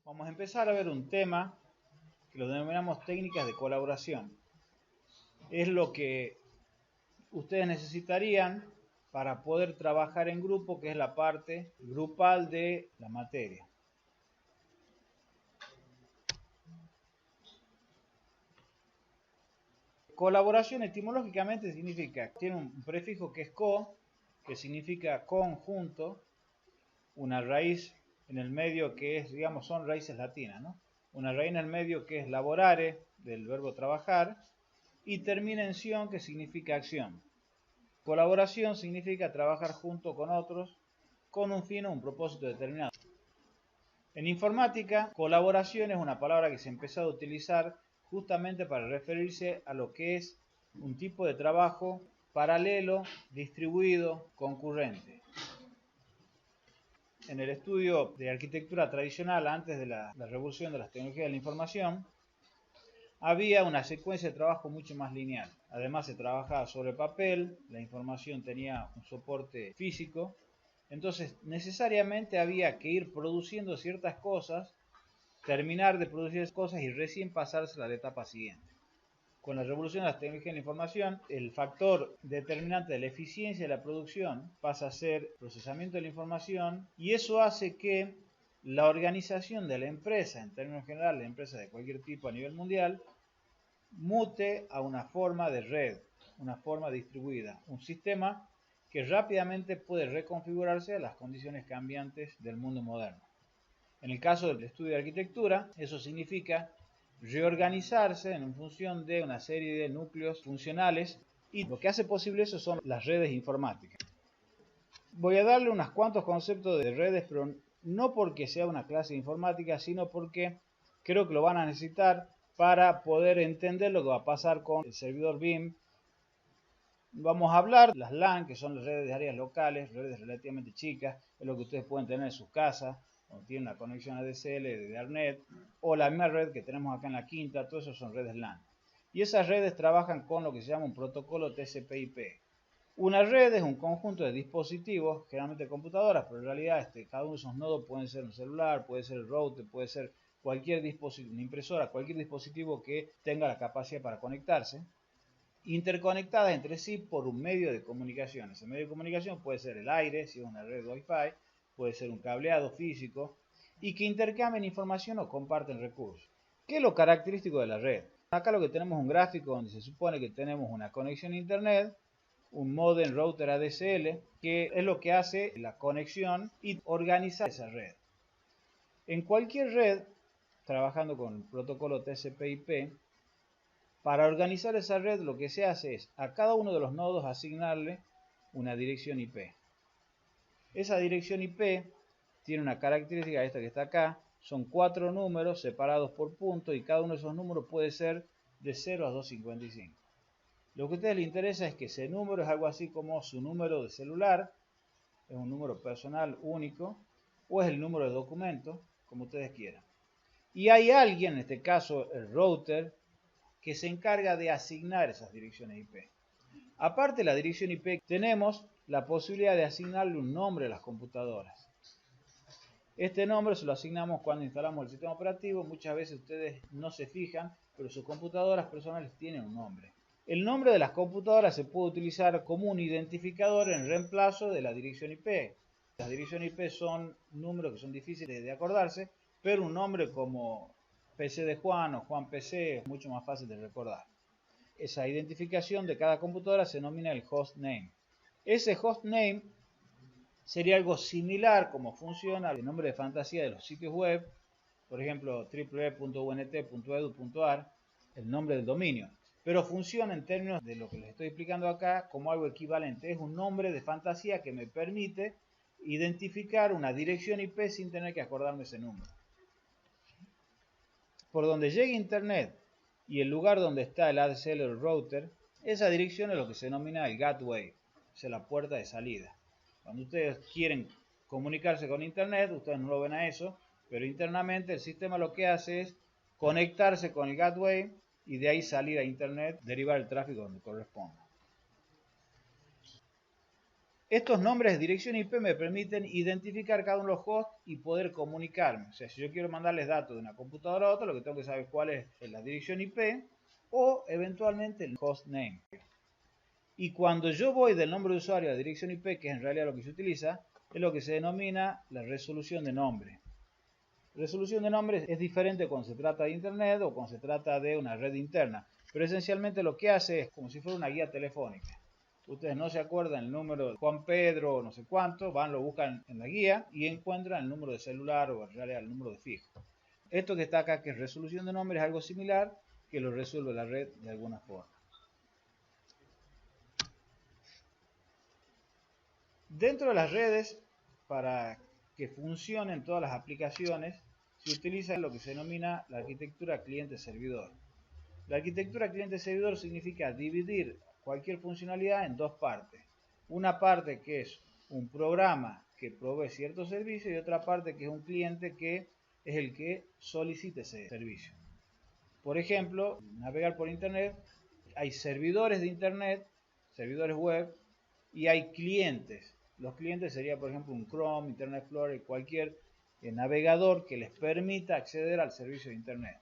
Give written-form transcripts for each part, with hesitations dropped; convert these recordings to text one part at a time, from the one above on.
Vamos a empezar a ver un tema que lo denominamos técnicas de colaboración. Es lo que ustedes necesitarían para poder trabajar en grupo, que es la parte grupal de la materia. Colaboración etimológicamente significa, tiene un prefijo que es co, que significa conjunto, una raíz en el medio que es, digamos, son raíces latinas, ¿no? Una raíz en el medio que es laborare, del verbo trabajar, y termina en ción, que significa acción. Colaboración significa trabajar junto con otros con un fin o un propósito determinado. En informática, colaboración es una palabra que se empezó a utilizar justamente para referirse a lo que es un tipo de trabajo paralelo, distribuido, concurrente. En el estudio de arquitectura tradicional, antes de la revolución de las tecnologías de la información, había una secuencia de trabajo mucho más lineal. Además se trabajaba sobre papel, la información tenía un soporte físico, entonces necesariamente había que ir produciendo ciertas cosas, terminar de producir esas cosas y recién pasarse a la etapa siguiente. Con la revolución de las tecnologías de la información, el factor determinante de la eficiencia de la producción pasa a ser procesamiento de la información, y eso hace que la organización de la empresa, en términos generales, la empresa de cualquier tipo a nivel mundial, mute a una forma de red, una forma distribuida, un sistema que rápidamente puede reconfigurarse a las condiciones cambiantes del mundo moderno. En el caso del estudio de arquitectura, eso significa reorganizarse en función de una serie de núcleos funcionales, y lo que hace posible eso son las redes informáticas. Voy a darle unos cuantos conceptos de redes, pero no porque sea una clase de informática, sino porque creo que lo van a necesitar para poder entender lo que va a pasar con el servidor BIM. Vamos a hablar de las LAN, que son las redes de áreas locales, redes relativamente chicas, es lo que ustedes pueden tener en sus casas, o tienen una conexión ADSL de ARNet, o la misma red que tenemos acá en la quinta, todo eso son redes LAN. Y esas redes trabajan con lo que se llama un protocolo TCP/IP. Una red es un conjunto de dispositivos, generalmente computadoras, pero en realidad cada uno de esos nodos pueden ser un celular, puede ser el router, puede ser cualquier dispositivo, una impresora, cualquier dispositivo que tenga la capacidad para conectarse, interconectadas entre sí por un medio de comunicación. Ese medio de comunicación puede ser el aire, si es una red Wi-Fi, puede ser un cableado físico, y que intercambian información o comparten recursos. ¿Qué es lo característico de la red? Acá lo que tenemos es un gráfico donde se supone que tenemos una conexión a internet, un modem router ADSL, que es lo que hace la conexión y organiza esa red. En cualquier red, trabajando con el protocolo TCP/IP, para organizar esa red lo que se hace es a cada uno de los nodos asignarle una dirección IP. Esa dirección IP tiene una característica, esta que está acá, son 4 números separados por puntos, y cada uno de esos números puede ser de 0 a 255. Lo que a ustedes les interesa es que ese número es algo así como su número de celular, es un número personal único, o es el número de documento, como ustedes quieran. Y hay alguien, en este caso el router, que se encarga de asignar esas direcciones IP. Aparte de la dirección IP, tenemos la posibilidad de asignarle un nombre a las computadoras. Este nombre se lo asignamos cuando instalamos el sistema operativo. Muchas veces ustedes no se fijan, pero sus computadoras personales tienen un nombre. El nombre de las computadoras se puede utilizar como un identificador en reemplazo de la dirección IP. Las direcciones IP son números que son difíciles de acordarse, pero un nombre como PC de Juan o Juan PC es mucho más fácil de recordar. Esa identificación de cada computadora se denomina el hostname. Ese hostname sería algo similar como funciona el nombre de fantasía de los sitios web, por ejemplo www.unt.edu.ar, el nombre del dominio, pero funciona en términos de lo que les estoy explicando acá como algo equivalente. Es un nombre de fantasía que me permite identificar una dirección IP sin tener que acordarme ese número. Por donde llegue internet y el lugar donde está el ADSL o el router, esa dirección es lo que se denomina el gateway, o sea, la puerta de salida. Cuando ustedes quieren comunicarse con internet, ustedes no lo ven a eso, pero internamente el sistema lo que hace es conectarse con el gateway y de ahí salir a internet, derivar el tráfico donde corresponda. Estos nombres de dirección IP me permiten identificar cada uno de los hosts y poder comunicarme. O sea, si yo quiero mandarles datos de una computadora a otra, lo que tengo que saber cuál es la dirección IP o eventualmente el host name. Y cuando yo voy del nombre de usuario a la dirección IP, que es en realidad lo que se utiliza, es lo que se denomina la resolución de nombre. Resolución de nombre es diferente cuando se trata de Internet o cuando se trata de una red interna, pero esencialmente lo que hace es como si fuera una guía telefónica. Ustedes no se acuerdan el número de Juan Pedro o no sé cuánto, van, lo buscan en la guía y encuentran el número de celular o en realidad el número de fijo. Esto que está acá, que es resolución de nombre, es algo similar que lo resuelve la red de alguna forma. Dentro de las redes, para que funcionen todas las aplicaciones, se utiliza lo que se denomina la arquitectura cliente-servidor. La arquitectura cliente-servidor significa dividir cualquier funcionalidad en dos partes. Una parte que es un programa que provee cierto servicio y otra parte que es un cliente que es el que solicita ese servicio. Por ejemplo, navegar por Internet, hay servidores de Internet, servidores web, y hay clientes. Los clientes sería, por ejemplo, un Chrome, Internet Explorer, cualquier navegador que les permita acceder al servicio de Internet.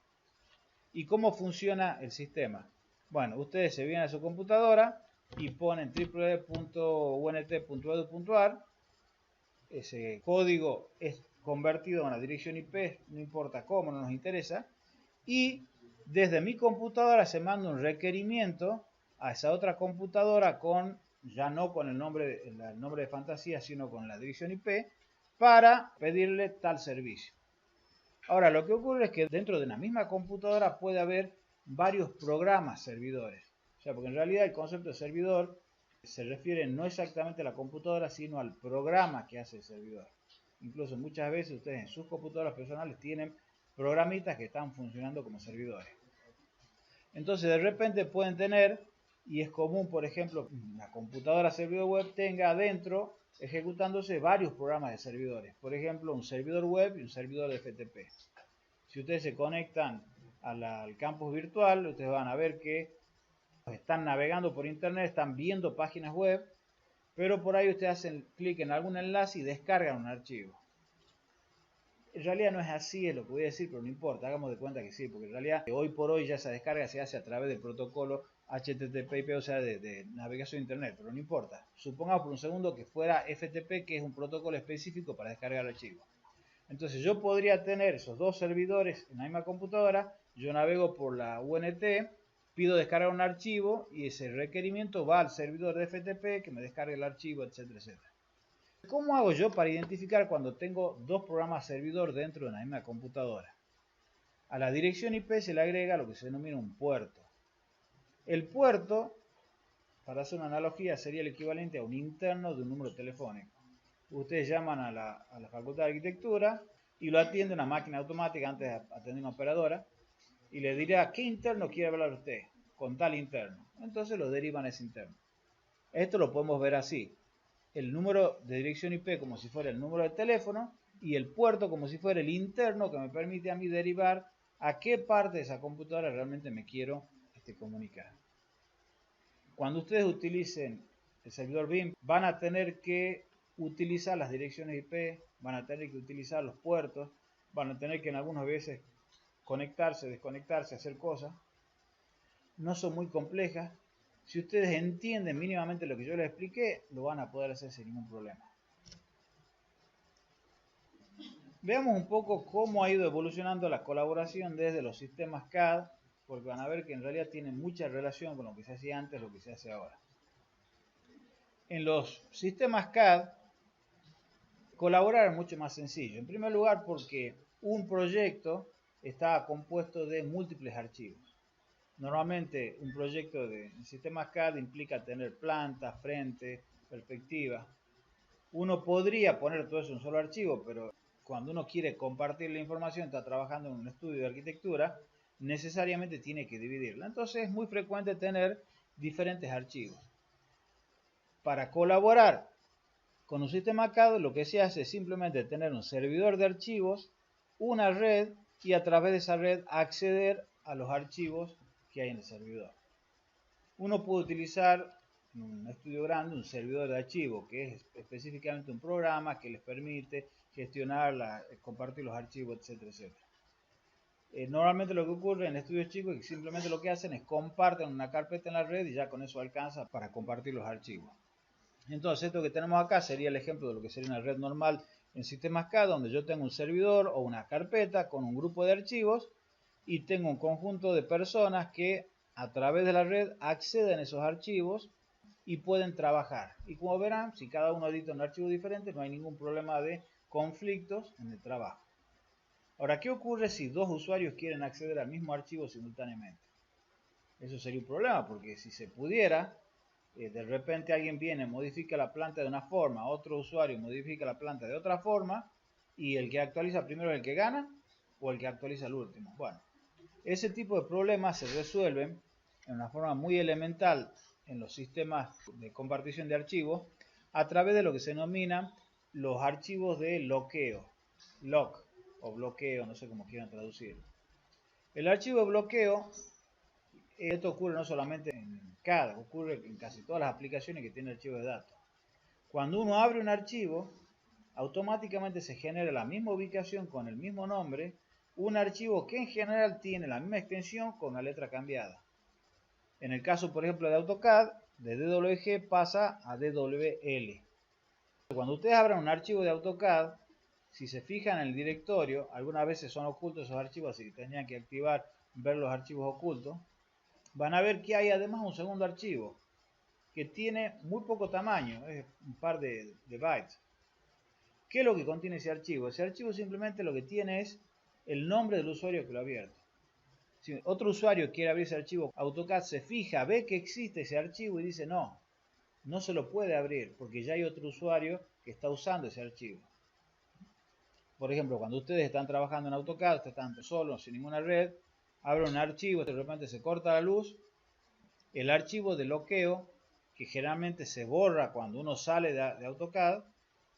¿Y cómo funciona el sistema? Bueno, ustedes se vienen a su computadora y ponen www.unt.edu.ar. Ese código es convertido a una dirección IP, no importa cómo, no nos interesa. Y desde mi computadora se manda un requerimiento a esa otra computadora con, ya no con el nombre de fantasía, sino con la dirección IP, para pedirle tal servicio. Ahora, lo que ocurre es que dentro de una misma computadora puede haber varios programas servidores. O sea, porque en realidad el concepto de servidor se refiere no exactamente a la computadora, sino al programa que hace el servidor. Incluso muchas veces ustedes en sus computadoras personales tienen programitas que están funcionando como servidores. Entonces, de repente pueden tener, y es común, por ejemplo, la computadora servidor web tenga adentro ejecutándose varios programas de servidores. Por ejemplo, un servidor web y un servidor de FTP. Si ustedes se conectan al campus virtual, ustedes van a ver que están navegando por internet, están viendo páginas web, pero por ahí ustedes hacen clic en algún enlace y descargan un archivo. En realidad no es así, es lo que voy a decir, pero no importa, hagamos de cuenta que sí, porque en realidad hoy por hoy ya esa descarga se hace a través del protocolo HTTP/IP, o sea, de navegación de internet, pero no importa. Supongamos por un segundo que fuera FTP, que es un protocolo específico para descargar archivos. Entonces yo podría tener esos dos servidores en la misma computadora, yo navego por la UNT, pido descargar un archivo y ese requerimiento va al servidor de FTP que me descargue el archivo, etcétera, etcétera. ¿Cómo hago yo para identificar cuando tengo dos programas servidor dentro de una misma computadora? A la dirección IP se le agrega lo que se denomina un puerto. El puerto, para hacer una analogía, sería el equivalente a un interno de un número telefónico. Ustedes llaman a la Facultad de Arquitectura y lo atiende una máquina automática antes de atender una operadora y le dirá qué interno quiere hablar usted con tal interno. Entonces lo derivan a ese interno. Esto lo podemos ver así. El número de dirección IP como si fuera el número de teléfono y el puerto como si fuera el interno que me permite a mí derivar a qué parte de esa computadora realmente me quiero comunicar. Cuando ustedes utilicen el servidor BIM van a tener que utilizar las direcciones IP, van a tener que utilizar los puertos, van a tener que en algunas veces conectarse, desconectarse, hacer cosas. No son muy complejas. Si ustedes entienden mínimamente lo que yo les expliqué, lo van a poder hacer sin ningún problema. Veamos un poco cómo ha ido evolucionando la colaboración desde los sistemas CAD, porque van a ver que en realidad tiene mucha relación con lo que se hacía antes y lo que se hace ahora. En los sistemas CAD, colaborar es mucho más sencillo. En primer lugar, porque un proyecto está compuesto de múltiples archivos. Normalmente un proyecto de sistemas CAD implica tener planta, frente, perspectiva. Uno podría poner todo eso en un solo archivo, pero cuando uno quiere compartir la información, está trabajando en un estudio de arquitectura, necesariamente tiene que dividirla. Entonces es muy frecuente tener diferentes archivos. Para colaborar con un sistema CAD, lo que se hace es simplemente tener un servidor de archivos, una red, y a través de esa red acceder a los archivos que hay en el servidor. Uno puede utilizar un estudio grande un servidor de archivos, que es específicamente un programa que les permite gestionar, compartir los archivos, etcétera, etcétera. Normalmente lo que ocurre en estudios chicos es que simplemente lo que hacen es comparten una carpeta en la red y ya con eso alcanza para compartir los archivos. Entonces esto que tenemos acá sería el ejemplo de lo que sería una red normal en sistemas CAD, donde yo tengo un servidor o una carpeta con un grupo de archivos y tengo un conjunto de personas que a través de la red acceden a esos archivos y pueden trabajar. Y como verán, si cada uno edita un archivo diferente, no hay ningún problema de conflictos en el trabajo. Ahora, ¿qué ocurre si dos usuarios quieren acceder al mismo archivo simultáneamente? Eso sería un problema, porque si se pudiera, de repente alguien viene, modifica la planta de una forma, otro usuario modifica la planta de otra forma, y el que actualiza primero es el que gana, o el que actualiza el último. Bueno, ese tipo de problemas se resuelven en una forma muy elemental en los sistemas de compartición de archivos a través de lo que se denominan los archivos de loqueo, lock o bloqueo, no sé cómo quieran traducirlo. El archivo de bloqueo, esto ocurre no solamente en CAD, ocurre en casi todas las aplicaciones que tienen archivos de datos. Cuando uno abre un archivo, automáticamente se genera la misma ubicación con el mismo nombre, un archivo que en general tiene la misma extensión con una letra cambiada. En el caso, por ejemplo, de AutoCAD, de DWG pasa a DWL. Cuando ustedes abran un archivo de AutoCAD, si se fijan en el directorio, algunas veces son ocultos esos archivos, así que tendrían que activar ver los archivos ocultos, van a ver que hay además un segundo archivo que tiene muy poco tamaño, es un par de bytes. ¿Qué es lo que contiene ese archivo? Ese archivo simplemente lo que tiene es el nombre del usuario que lo ha abierto. Si otro usuario quiere abrir ese archivo, AutoCAD se fija, ve que existe ese archivo y dice no, no se lo puede abrir porque ya hay otro usuario que está usando ese archivo. Por ejemplo, cuando ustedes están trabajando en AutoCAD, ustedes están solos, sin ninguna red, abren un archivo, de repente se corta la luz, el archivo de bloqueo, que generalmente se borra cuando uno sale de AutoCAD,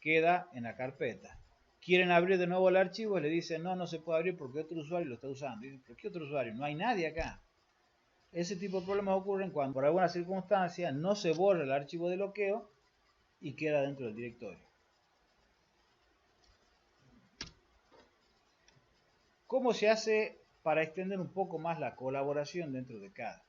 queda en la carpeta. Quieren abrir de nuevo el archivo y le dicen no, no se puede abrir porque otro usuario lo está usando. Y dicen, ¿pero qué otro usuario? No hay nadie acá. Ese tipo de problemas ocurren cuando por alguna circunstancia no se borra el archivo de bloqueo y queda dentro del directorio. ¿Cómo se hace para extender un poco más la colaboración dentro de CAD?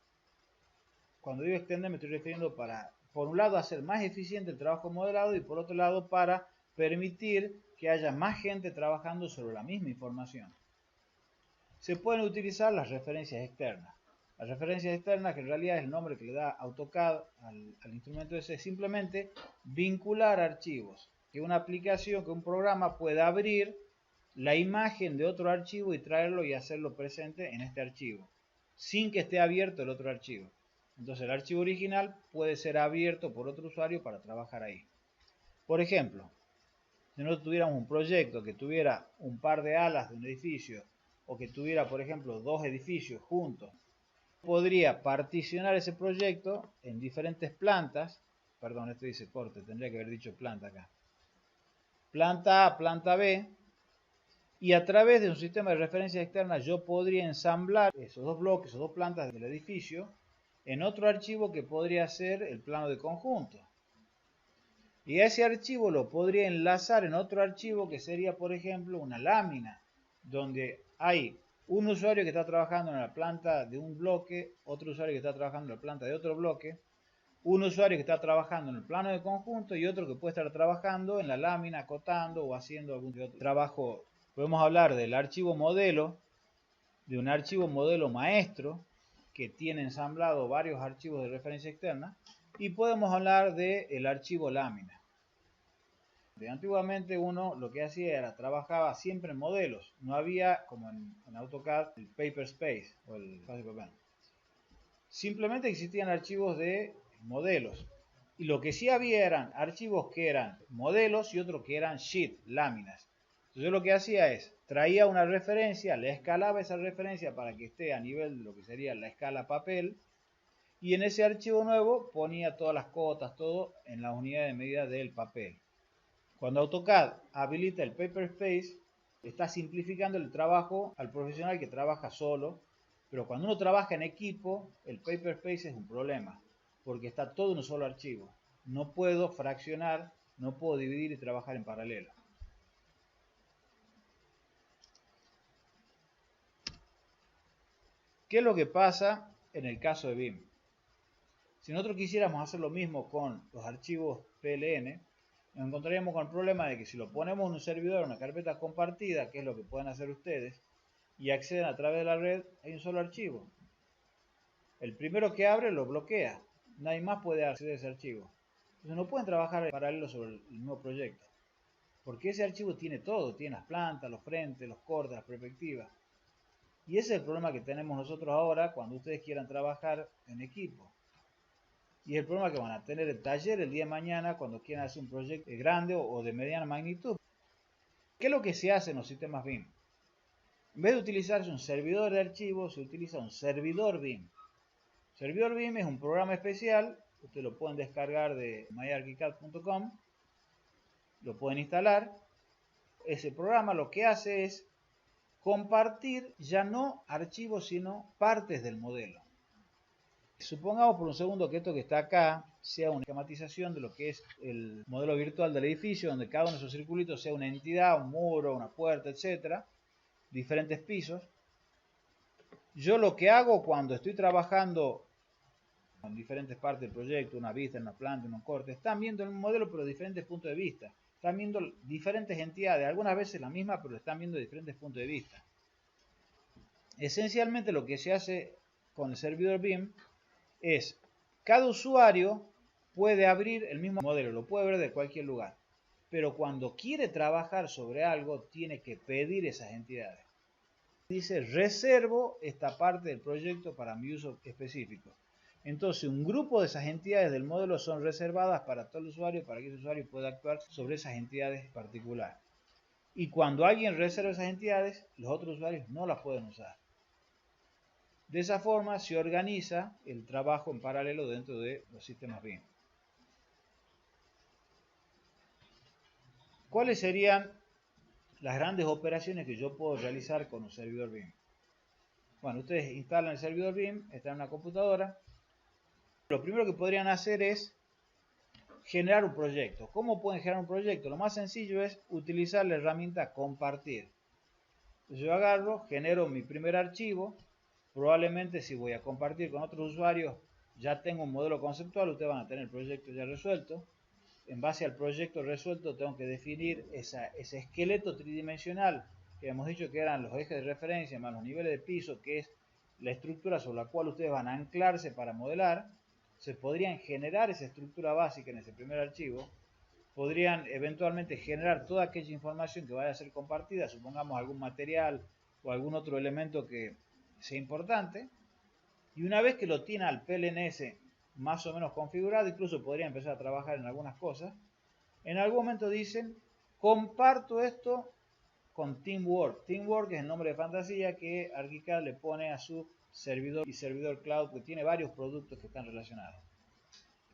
Cuando digo extender me estoy refiriendo para, por un lado, hacer más eficiente el trabajo modelado y por otro lado para permitir que haya más gente trabajando sobre la misma información. Se pueden utilizar las referencias externas. Las referencias externas, que en realidad es el nombre que le da AutoCAD al instrumento ese, es simplemente vincular archivos. Que una aplicación, que un programa pueda abrir la imagen de otro archivo y traerlo y hacerlo presente en este archivo, sin que esté abierto el otro archivo. Entonces el archivo original puede ser abierto por otro usuario para trabajar ahí. Por ejemplo, si nosotros tuviéramos un proyecto que tuviera un par de alas de un edificio o que tuviera, por ejemplo, dos edificios juntos, podría particionar ese proyecto en diferentes plantas. Perdón, esto dice corte, tendría que haber dicho planta acá. Planta A, planta B, y a través de un sistema de referencia externa yo podría ensamblar esos dos bloques, esas dos plantas del edificio en otro archivo que podría ser el plano de conjunto. Y a ese archivo lo podría enlazar en otro archivo que sería, por ejemplo, una lámina, donde hay un usuario que está trabajando en la planta de un bloque, otro usuario que está trabajando en la planta de otro bloque, un usuario que está trabajando en el plano de conjunto y otro que puede estar trabajando en la lámina, acotando o haciendo algún otro trabajo. Podemos hablar del archivo modelo, de un archivo modelo maestro que tiene ensamblado varios archivos de referencia externa, y podemos hablar del archivo lámina. Antiguamente uno lo que hacía era trabajaba siempre en modelos, no había como en AutoCAD el paper space o el espacio de papel. Simplemente existían archivos de modelos, y lo que sí había eran archivos que eran modelos y otros que eran sheet, láminas. Entonces yo lo que hacía es, traía una referencia, le escalaba esa referencia para que esté a nivel de lo que sería la escala papel, y en ese archivo nuevo ponía todas las cotas, todo en la unidad de medida del papel. Cuando AutoCAD habilita el Paper Space, está simplificando el trabajo al profesional que trabaja solo, pero cuando uno trabaja en equipo, el Paper Space es un problema, porque está todo en un solo archivo. No puedo fraccionar, no puedo dividir y trabajar en paralelo. ¿Qué es lo que pasa en el caso de BIM? Si nosotros quisiéramos hacer lo mismo con los archivos PLN, nos encontraríamos con el problema de que si lo ponemos en un servidor, en una carpeta compartida, que es lo que pueden hacer ustedes, y acceden a través de la red, hay un solo archivo. El primero que abre lo bloquea. Nadie más puede acceder a ese archivo. Entonces no pueden trabajar en paralelo sobre el mismo proyecto. Porque ese archivo tiene todo. Tiene las plantas, los frentes, los cortes, las perspectivas. Y ese es el problema que tenemos nosotros ahora cuando ustedes quieran trabajar en equipo. Y es el problema que van a tener el taller el día de mañana cuando quieran hacer un proyecto grande o de mediana magnitud. ¿Qué es lo que se hace en los sistemas BIM? En vez de utilizarse un servidor de archivos, se utiliza un servidor BIM. Servidor BIM es un programa especial, ustedes lo pueden descargar de myarchicad.com, lo pueden instalar. Ese programa lo que hace es compartir ya no archivos sino partes del modelo. Supongamos por un segundo que esto que está acá sea una esquematización de lo que es el modelo virtual del edificio, donde cada uno de esos circulitos sea una entidad, un muro, una puerta, etc. Diferentes pisos. Yo lo que hago cuando estoy trabajando en diferentes partes del proyecto, una vista, una planta, un corte, están viendo el modelo pero de diferentes puntos de vista. Están viendo diferentes entidades, algunas veces la misma, pero están viendo diferentes puntos de vista. Esencialmente lo que se hace con el servidor BIM es, cada usuario puede abrir el mismo modelo, lo puede ver de cualquier lugar, pero cuando quiere trabajar sobre algo tiene que pedir esas entidades. Dice, reservo esta parte del proyecto para mi uso específico. Entonces, un grupo de esas entidades del modelo son reservadas para todo el usuario, para que ese usuario pueda actuar sobre esas entidades en particular. Y cuando alguien reserva esas entidades, los otros usuarios no las pueden usar. De esa forma se organiza el trabajo en paralelo dentro de los sistemas BIM. ¿Cuáles serían las grandes operaciones que yo puedo realizar con un servidor BIM? Bueno, ustedes instalan el servidor BIM, están en una computadora. Lo primero que podrían hacer es generar un proyecto. ¿Cómo pueden generar un proyecto? Lo más sencillo es utilizar la herramienta compartir. Entonces yo agarro, genero mi primer archivo. Probablemente si voy a compartir con otros usuarios ya tengo un modelo conceptual, ustedes van a tener el proyecto ya resuelto. En base al proyecto resuelto tengo que definir ese esqueleto tridimensional que hemos dicho que eran los ejes de referencia más los niveles de piso, que es la estructura sobre la cual ustedes van a anclarse para modelar. Se podrían generar esa estructura básica en ese primer archivo, podrían eventualmente generar toda aquella información que vaya a ser compartida, supongamos algún material o algún otro elemento que sea importante, y una vez que lo tiene al PLNS más o menos configurado, incluso podría empezar a trabajar en algunas cosas. En algún momento dicen, comparto esto con Teamwork. Teamwork es el nombre de fantasía que ArchiCAD le pone a su servidor y servidor cloud, que tiene varios productos que están relacionados.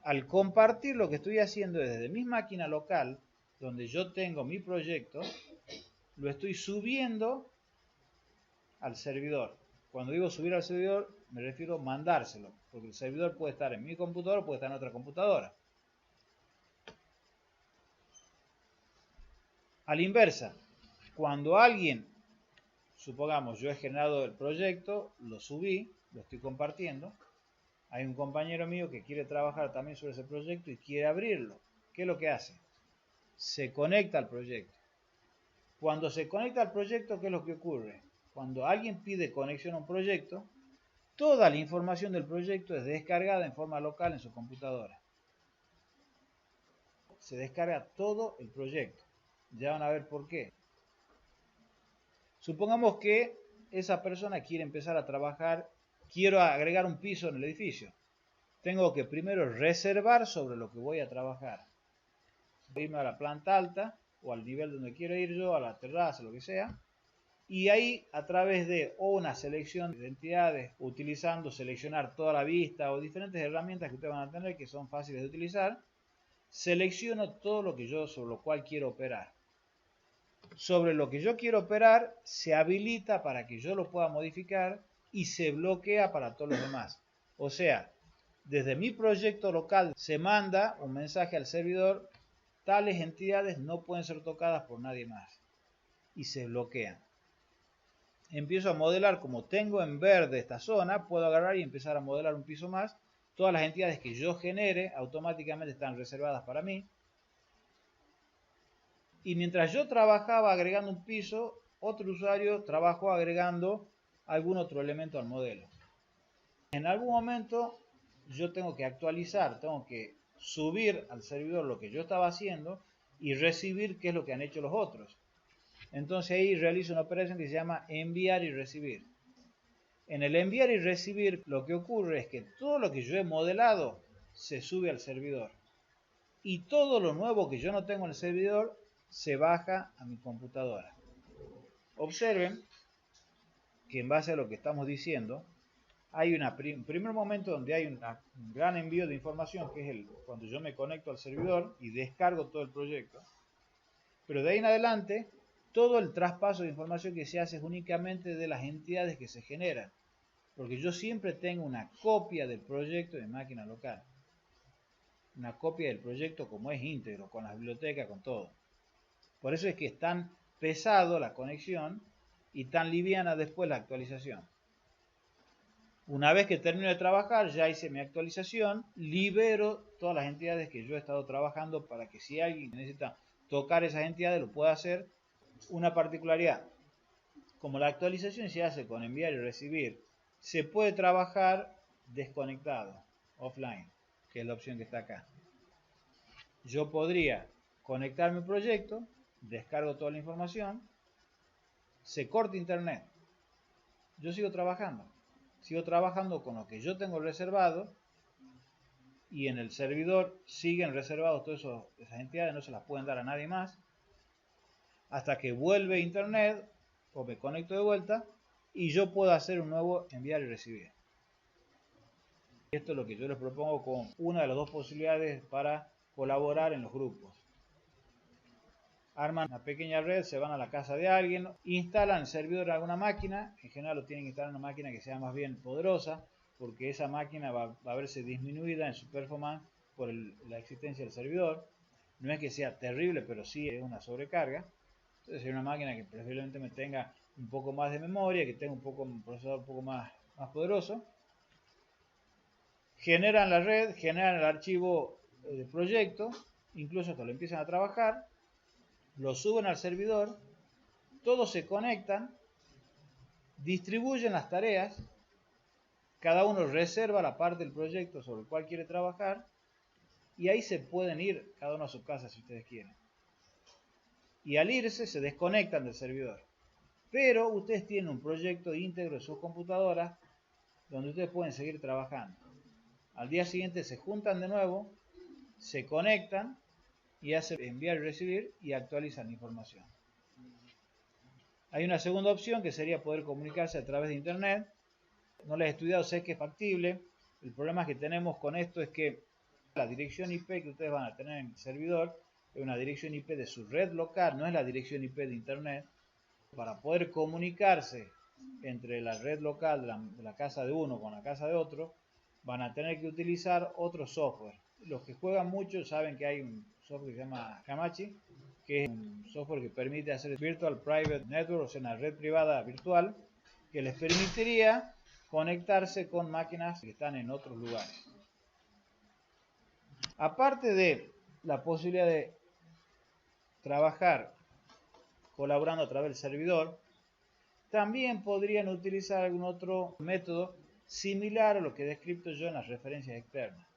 Al compartir, lo que estoy haciendo es desde mi máquina local, donde yo tengo mi proyecto, lo estoy subiendo al servidor. Cuando digo subir al servidor, me refiero a mandárselo, porque el servidor puede estar en mi computadora o puede estar en otra computadora. A la inversa, cuando alguien, supongamos yo he generado el proyecto, lo subí, lo estoy compartiendo, hay un compañero mío que quiere trabajar también sobre ese proyecto y quiere abrirlo. ¿Qué es lo que hace? Se conecta al proyecto. Cuando se conecta al proyecto, ¿qué es lo que ocurre? Cuando alguien pide conexión a un proyecto, toda la información del proyecto es descargada en forma local en su computadora. Se descarga todo el proyecto. Ya van a ver por qué. Supongamos que esa persona quiere empezar a trabajar, quiero agregar un piso en el edificio. Tengo que primero reservar sobre lo que voy a trabajar. Irme a la planta alta o al nivel donde quiero ir yo, a la terraza, lo que sea. Y ahí, a través de una selección de entidades, seleccionar toda la vista o diferentes herramientas que ustedes van a tener que son fáciles de utilizar, selecciono todo lo que yo, sobre lo cual quiero operar. Sobre lo que yo quiero operar, se habilita para que yo lo pueda modificar y se bloquea para todos los demás. O sea, desde mi proyecto local se manda un mensaje al servidor: tales entidades no pueden ser tocadas por nadie más, y se bloquean. Empiezo a modelar, como tengo en verde esta zona, puedo agarrar y empezar a modelar un piso más. Todas las entidades que yo genere automáticamente están reservadas para mí. Y mientras yo trabajaba agregando un piso, otro usuario trabajó agregando algún otro elemento al modelo. En algún momento yo tengo que actualizar, tengo que subir al servidor lo que yo estaba haciendo y recibir qué es lo que han hecho los otros. Entonces ahí realizo una operación que se llama enviar y recibir. En el enviar y recibir lo que ocurre es que todo lo que yo he modelado se sube al servidor. Y todo lo nuevo que yo no tengo en el servidor se baja a mi computadora. Observen que en base a lo que estamos diciendo, hay un primer momento donde hay un gran envío de información, que es cuando yo me conecto al servidor y descargo todo el proyecto. Pero de ahí en adelante, todo el traspaso de información que se hace es únicamente de las entidades que se generan. Porque yo siempre tengo una copia del proyecto de máquina local. Una copia del proyecto como es íntegro, con las bibliotecas, con todo. Por eso es que es tan pesado la conexión y tan liviana después la actualización. Una vez que termino de trabajar, ya hice mi actualización, libero todas las entidades que yo he estado trabajando para que si alguien necesita tocar esas entidades lo pueda hacer. Una particularidad: como la actualización se hace con enviar y recibir, se puede trabajar desconectado, offline, que es la opción que está acá. Yo podría conectar mi proyecto, descargo toda la información, se corta internet, yo sigo trabajando con lo que yo tengo reservado, y en el servidor siguen reservados todas esas entidades, no se las pueden dar a nadie más, hasta que vuelve internet o me conecto de vuelta y yo puedo hacer un nuevo enviar y recibir. Esto es lo que yo les propongo como una de las dos posibilidades para colaborar en los grupos. Arman una pequeña red, se van a la casa de alguien, instalan el servidor en alguna máquina. En general lo tienen que instalar en una máquina que sea más bien poderosa, porque esa máquina va a verse disminuida en su performance por la existencia del servidor. No es que sea terrible, pero sí es una sobrecarga. Entonces es una máquina que preferiblemente me tenga un poco más de memoria, que tenga un procesador un poco más poderoso. Generan la red, generan el archivo de proyecto, incluso hasta lo empiezan a trabajar, lo suben al servidor, todos se conectan, distribuyen las tareas, cada uno reserva la parte del proyecto sobre el cual quiere trabajar, y ahí se pueden ir cada uno a su casa si ustedes quieren. Y al irse se desconectan del servidor. Pero ustedes tienen un proyecto íntegro en sus computadoras donde ustedes pueden seguir trabajando. Al día siguiente se juntan de nuevo, se conectan y hacen enviar y recibir y actualizan la información. Hay una segunda opción que sería poder comunicarse a través de internet. No la he estudiado, sé que es factible. El problema que tenemos con esto es que la dirección IP que ustedes van a tener en el servidor es una dirección IP de su red local, no es la dirección IP de internet. Para poder comunicarse entre la red local de la casa de uno con la casa de otro, van a tener que utilizar otro software. Los que juegan mucho saben que hay un software que se llama Hamachi, que es un software que permite hacer Virtual Private Network, o sea, una red privada virtual, que les permitiría conectarse con máquinas que están en otros lugares. Aparte de la posibilidad de trabajar colaborando a través del servidor, también podrían utilizar algún otro método similar a lo que he descrito yo en las referencias externas.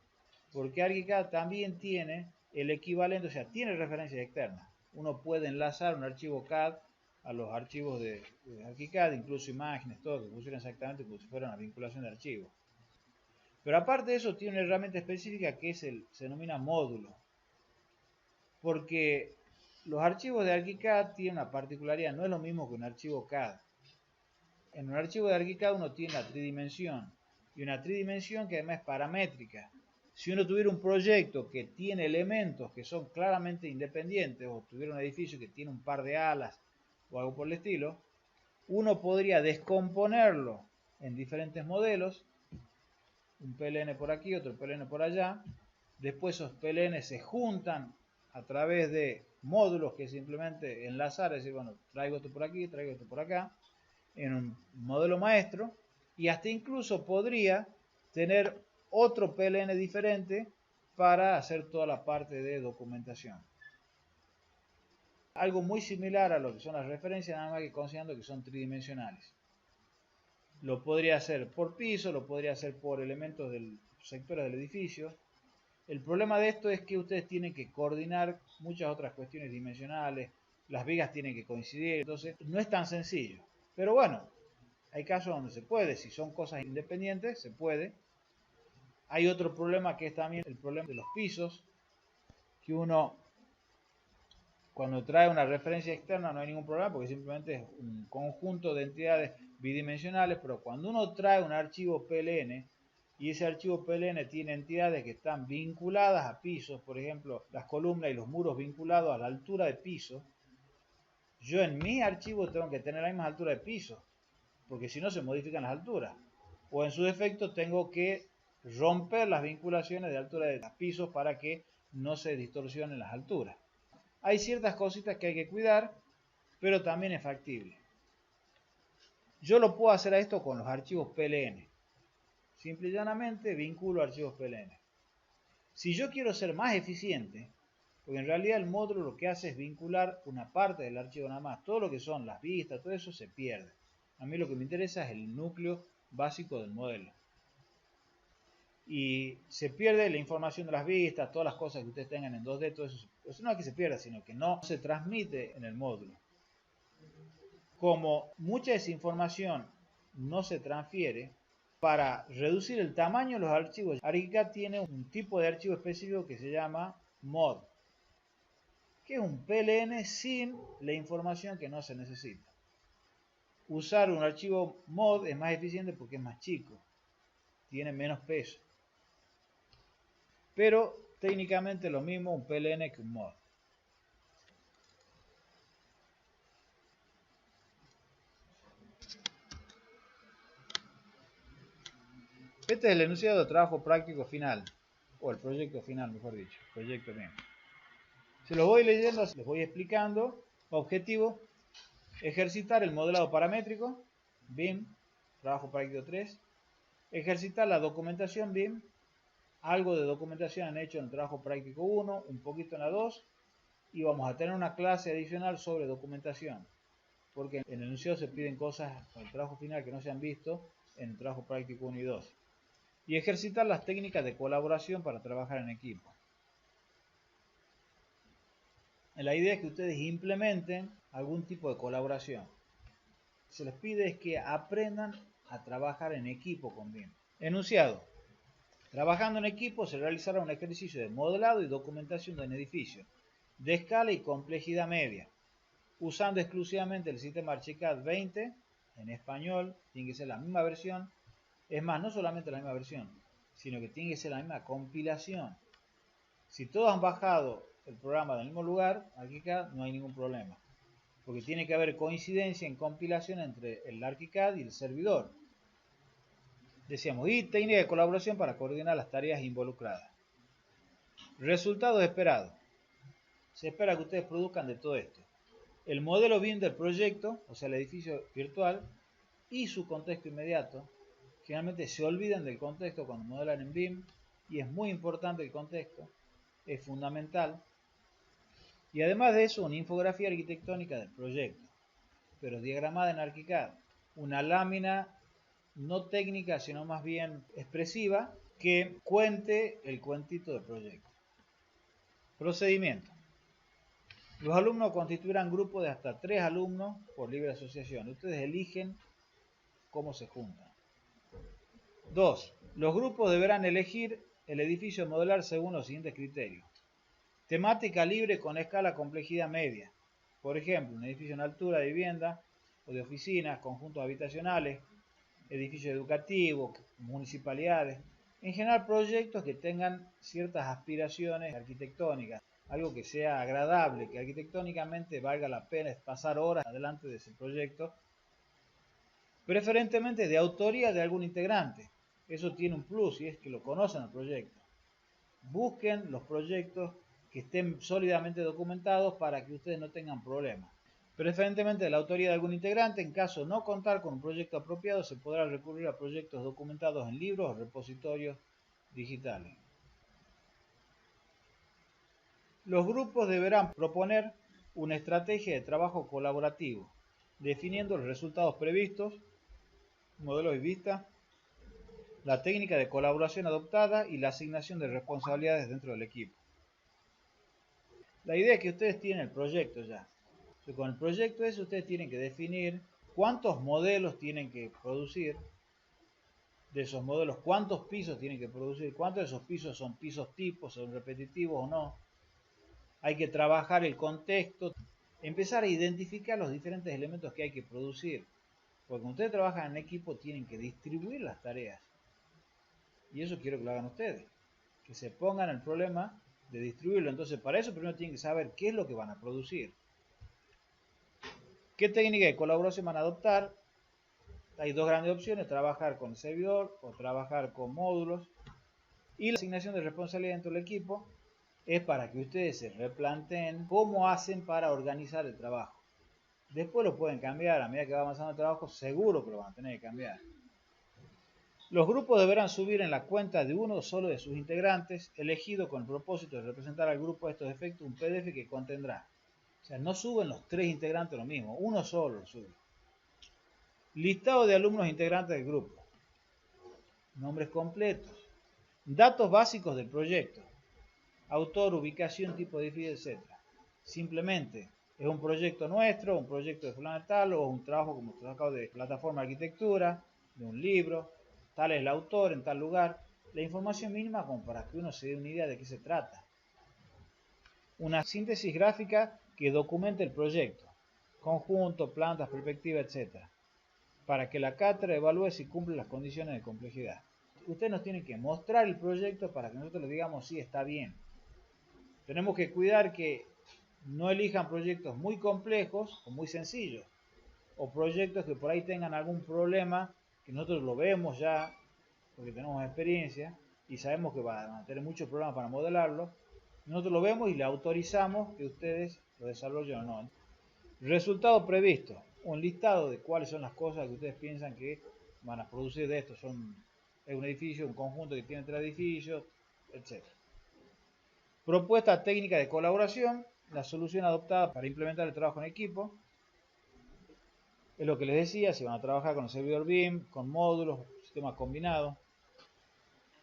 Porque ArchiCAD también tiene el equivalente, o sea, tiene referencias externas. Uno puede enlazar un archivo CAD a los archivos de ArchiCAD, incluso imágenes, todo, que funcionan exactamente como si fuera una vinculación de archivos. Pero aparte de eso, tiene una herramienta específica que se denomina módulo. Porque los archivos de ArchiCAD tienen una particularidad, no es lo mismo que un archivo CAD. En un archivo de ArchiCAD uno tiene la tridimensión, y una tridimensión que además es paramétrica. Si uno tuviera un proyecto que tiene elementos que son claramente independientes, o tuviera un edificio que tiene un par de alas o algo por el estilo, uno podría descomponerlo en diferentes modelos un PLN por aquí, otro PLN por allá. Después esos PLN se juntan a través de módulos que simplemente enlazar, es decir, bueno, traigo esto por aquí, traigo esto por acá, en un modelo maestro, y hasta incluso podría tener otro PLN diferente para hacer toda la parte de documentación. Algo muy similar a lo que son las referencias, nada más que considerando que son tridimensionales. Lo podría hacer por piso, lo podría hacer por elementos del sectores del edificio. El problema de esto es que ustedes tienen que coordinar muchas otras cuestiones dimensionales, las vigas tienen que coincidir, entonces no es tan sencillo. Pero bueno, hay casos donde se puede, si son cosas independientes, se puede. Hay otro problema que es también el problema de los pisos, que uno cuando trae una referencia externa no hay ningún problema porque simplemente es un conjunto de entidades bidimensionales, pero cuando uno trae un archivo PLN y ese archivo PLN tiene entidades que están vinculadas a pisos, por ejemplo, las columnas y los muros vinculados a la altura de piso, yo en mi archivo tengo que tener la misma altura de piso, porque si no se modifican las alturas. O en su defecto tengo que romper las vinculaciones de altura de pisos para que no se distorsionen las alturas. Hay ciertas cositas que hay que cuidar, pero también es factible. Yo lo puedo hacer a esto con los archivos PLN. Simple y llanamente vinculo archivos PLN. Si yo quiero ser más eficiente, porque en realidad el módulo lo que hace es vincular una parte del archivo nada más. Todo lo que son las vistas, todo eso se pierde. A mí lo que me interesa es el núcleo básico del modelo. Y se pierde la información de las vistas, todas las cosas que ustedes tengan en 2D, todo eso. Eso no es que se pierda, sino que no se transmite en el módulo. Como mucha de esa información no se transfiere, para reducir el tamaño de los archivos, ArchiCAD tiene un tipo de archivo específico que se llama MOD, que es un PLN sin la información que no se necesita. Usar un archivo MOD es más eficiente porque es más chico, tiene menos peso. Pero técnicamente lo mismo un PLN que un MOD. Este es el enunciado de trabajo práctico final, o el proyecto final, mejor dicho, proyecto mismo. Se los voy leyendo, les voy explicando. Objetivo: ejercitar el modelado paramétrico, BIM, trabajo práctico 3. Ejercitar la documentación BIM, algo de documentación han hecho en el trabajo práctico 1, un poquito en la 2, y vamos a tener una clase adicional sobre documentación, porque en el enunciado se piden cosas en el trabajo final que no se han visto en el trabajo práctico 1 y 2. Y ejercitar las técnicas de colaboración para trabajar en equipo. La idea es que ustedes implementen algún tipo de colaboración. Se les pide es que aprendan a trabajar en equipo con BIM. Enunciado: trabajando en equipo se realizará un ejercicio de modelado y documentación de un edificio de escala y complejidad media, usando exclusivamente el sistema ArchiCAD 20 en español. Tiene que ser la misma versión. Es más, no solamente la misma versión, sino que tiene que ser la misma compilación. Si todos han bajado el programa del mismo lugar, ArchiCAD, no hay ningún problema, porque tiene que haber coincidencia en compilación entre el ArchiCAD y el servidor. Decíamos, y técnica de colaboración para coordinar las tareas involucradas. Resultados esperados. Se espera que ustedes produzcan de todo esto: el modelo BIM del proyecto, o sea el edificio virtual, y su contexto inmediato. Generalmente se olvidan del contexto cuando modelan en BIM, y es muy importante el contexto, es fundamental. Y además de eso, una infografía arquitectónica del proyecto, pero diagramada en ArchiCAD. Una lámina no técnica, sino más bien expresiva, que cuente el cuentito del proyecto. Procedimiento: los alumnos constituirán grupos de hasta 3 alumnos por libre asociación. Ustedes eligen cómo se juntan. 2. Los grupos deberán elegir el edificio a modelar según los siguientes criterios: temática libre con escala complejidad media. Por ejemplo, un edificio en altura de vivienda o de oficinas, conjuntos habitacionales, edificios educativos, municipalidades. En general, proyectos que tengan ciertas aspiraciones arquitectónicas, algo que sea agradable, que arquitectónicamente valga la pena pasar horas adelante de ese proyecto, preferentemente de autoría de algún integrante. Eso tiene un plus y es que lo conocen el proyecto. Busquen los proyectos que estén sólidamente documentados para que ustedes no tengan problemas. Preferentemente de la autoría de algún integrante. En caso de no contar con un proyecto apropiado, se podrá recurrir a proyectos documentados en libros o repositorios digitales. Los grupos deberán proponer una estrategia de trabajo colaborativo, definiendo los resultados previstos, modelos de vista, la técnica de colaboración adoptada y la asignación de responsabilidades dentro del equipo. La idea es que ustedes tienen el proyecto ya. Con el proyecto ese ustedes tienen que definir cuántos modelos tienen que producir, de esos modelos cuántos pisos tienen que producir, cuántos de esos pisos son pisos tipos, son repetitivos o no. Hay que trabajar el contexto, empezar a identificar los diferentes elementos que hay que producir. Porque cuando ustedes trabajan en equipo tienen que distribuir las tareas. Y eso quiero que lo hagan ustedes. Que se pongan el problema de distribuirlo. Entonces para eso primero tienen que saber qué es lo que van a producir. ¿Qué técnica de colaboración van a adoptar? Hay dos grandes opciones, trabajar con el servidor o trabajar con módulos. Y la asignación de responsabilidad dentro del equipo es para que ustedes se replanteen cómo hacen para organizar el trabajo. Después lo pueden cambiar, a medida que va avanzando el trabajo, seguro que lo van a tener que cambiar. Los grupos deberán subir en la cuenta de uno solo de sus integrantes, elegido con el propósito de representar al grupo a estos efectos, un PDF que contendrá. O sea, no suben los 3 integrantes lo mismo, uno solo lo sube. Listado de alumnos integrantes del grupo. Nombres completos. Datos básicos del proyecto. Autor, ubicación, tipo de edificio, etc. Simplemente es un proyecto nuestro, un proyecto de fulano tal, o un trabajo como trabajo de plataforma de arquitectura, de un libro, tal es el autor en tal lugar. La información mínima como para que uno se dé una idea de qué se trata. Una síntesis gráfica que documente el proyecto, conjunto, plantas, perspectiva, etc. Para que la cátedra evalúe si cumple las condiciones de complejidad. Ustedes nos tienen que mostrar el proyecto para que nosotros les digamos si está bien. Tenemos que cuidar que no elijan proyectos muy complejos o muy sencillos, o proyectos que por ahí tengan algún problema, que nosotros lo vemos ya, porque tenemos experiencia, y sabemos que van a tener muchos problemas para modelarlo. Nosotros lo vemos y le autorizamos que ustedes lo desarrollen o no. Resultado previsto, un listado de cuáles son las cosas que ustedes piensan que van a producir de esto. Es un edificio, un conjunto que tiene 3 edificios, etc. Propuesta técnica de colaboración, la solución adoptada para implementar el trabajo en equipo. Es lo que les decía, si van a trabajar con el servidor BIM, con módulos, sistemas combinados.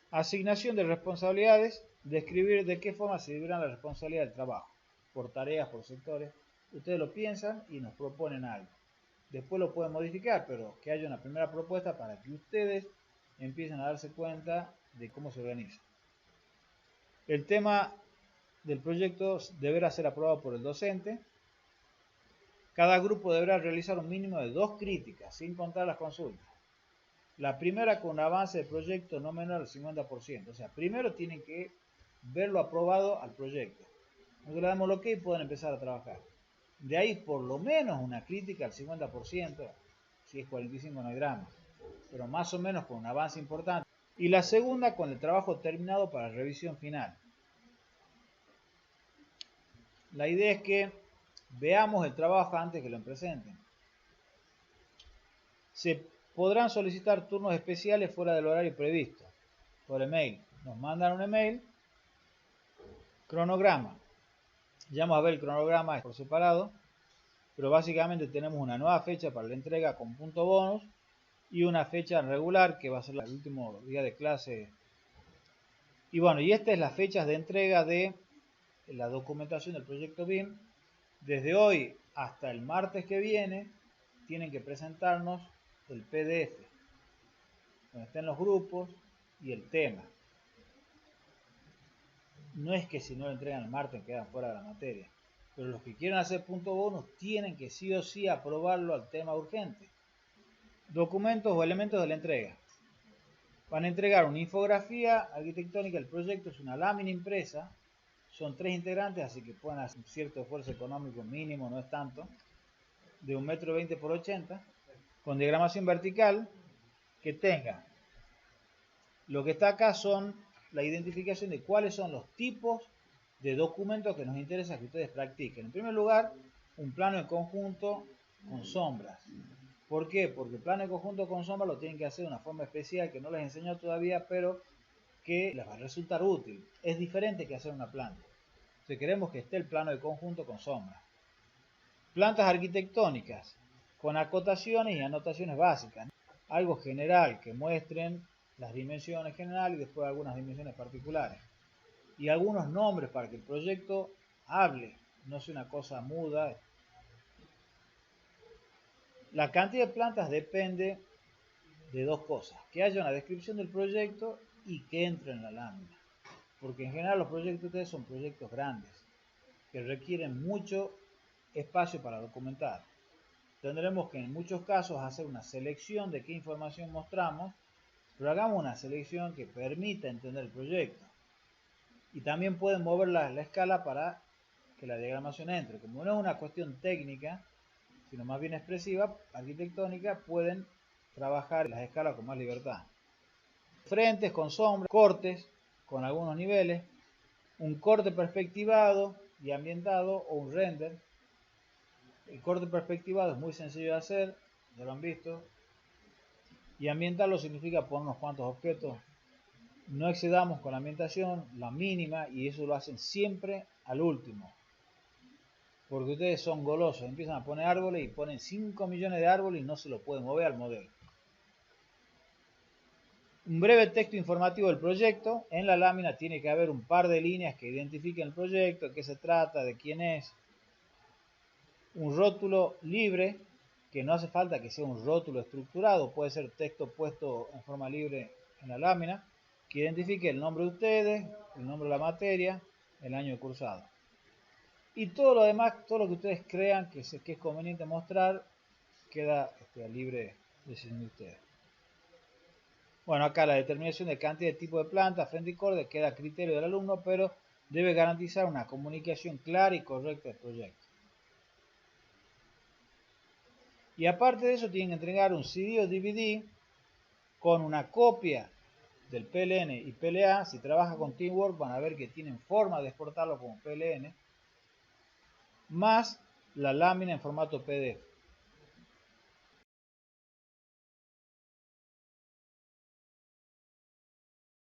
Asignación de responsabilidades, describir de qué forma se dividirán las responsabilidades del trabajo, por tareas, por sectores. Ustedes lo piensan y nos proponen algo. Después lo pueden modificar, pero que haya una primera propuesta para que ustedes empiecen a darse cuenta de cómo se organiza. El tema del proyecto deberá ser aprobado por el docente. Cada grupo deberá realizar un mínimo de 2 críticas, sin contar las consultas. La primera con un avance del proyecto no menor al 50%. O sea, primero tienen que verlo aprobado al proyecto. Nosotros le damos el OK y pueden empezar a trabajar. De ahí por lo menos una crítica al 50%, si es 45 no hay drama, pero más o menos con un avance importante. Y la segunda con el trabajo terminado para revisión final. La idea es que veamos el trabajo antes que lo presenten. Se podrán solicitar turnos especiales fuera del horario previsto por email. Nos mandan un email. Cronograma. Ya vamos a ver el cronograma por separado, pero básicamente tenemos una nueva fecha para la entrega con punto bonus y una fecha regular que va a ser el último día de clase. Y bueno, y esta es la fecha de entrega de la documentación del proyecto BIM. Desde hoy hasta el martes que viene tienen que presentarnos el PDF, donde estén los grupos y el tema. No es que si no lo entregan el martes quedan fuera de la materia, pero los que quieran hacer punto bonus tienen que sí o sí aprobarlo al tema urgente. Documentos o elementos de la entrega. Van a entregar una infografía arquitectónica del proyecto, es una lámina impresa, son 3 integrantes, así que pueden hacer un cierto esfuerzo económico mínimo, no es tanto, de 1,20 m por 80 m, con diagramación vertical que tenga Lo que está acá son la identificación de cuáles son los tipos de documentos que nos interesa que ustedes practiquen. En primer lugar, un plano de conjunto con sombras. ¿Por qué? Porque el plano de conjunto con sombras lo tienen que hacer de una forma especial que no les enseño todavía, pero que les va a resultar útil. Es diferente que hacer una planta. Entonces queremos que esté el plano de conjunto con sombras. Plantas arquitectónicas, con acotaciones y anotaciones básicas. Algo general que muestren las dimensiones generales y después algunas dimensiones particulares. Y algunos nombres para que el proyecto hable, no sea una cosa muda. La cantidad de plantas depende de dos cosas: que haya una descripción del proyecto y que entre en la lámina. Porque en general los proyectos de ustedes son proyectos grandes, que requieren mucho espacio para documentar. Tendremos que en muchos casos hacer una selección de qué información mostramos, pero hagamos una selección que permita entender el proyecto. Y también pueden mover la escala para que la diagramación entre. Como no es una cuestión técnica, sino más bien expresiva, arquitectónica, pueden trabajar las escalas con más libertad. Frentes con sombras, cortes con algunos niveles, un corte perspectivado y ambientado o un render. El corte perspectivado es muy sencillo de hacer, ya lo han visto. Y ambientarlo significa poner unos cuantos objetos. No excedamos con la ambientación, la mínima, y eso lo hacen siempre al último. Porque ustedes son golosos, empiezan a poner árboles y ponen 5 millones de árboles y no se lo pueden mover al modelo. Un breve texto informativo del proyecto. En la lámina tiene que haber un par de líneas que identifiquen el proyecto, de qué se trata, de quién es. Un rótulo libre, que no hace falta que sea un rótulo estructurado, puede ser texto puesto en forma libre en la lámina, que identifique el nombre de ustedes, el nombre de la materia, el año de cursado. Y todo lo demás, todo lo que ustedes crean que es conveniente mostrar, queda libre decisión de ustedes. Bueno, acá la determinación de cantidad de tipo de planta, frente y corde, queda a criterio del alumno, pero debe garantizar una comunicación clara y correcta del proyecto. Y aparte de eso, tienen que entregar un CD o DVD con una copia del PLN y PLA. Si trabaja con Teamwork van a ver que tienen forma de exportarlo como PLN, más la lámina en formato PDF.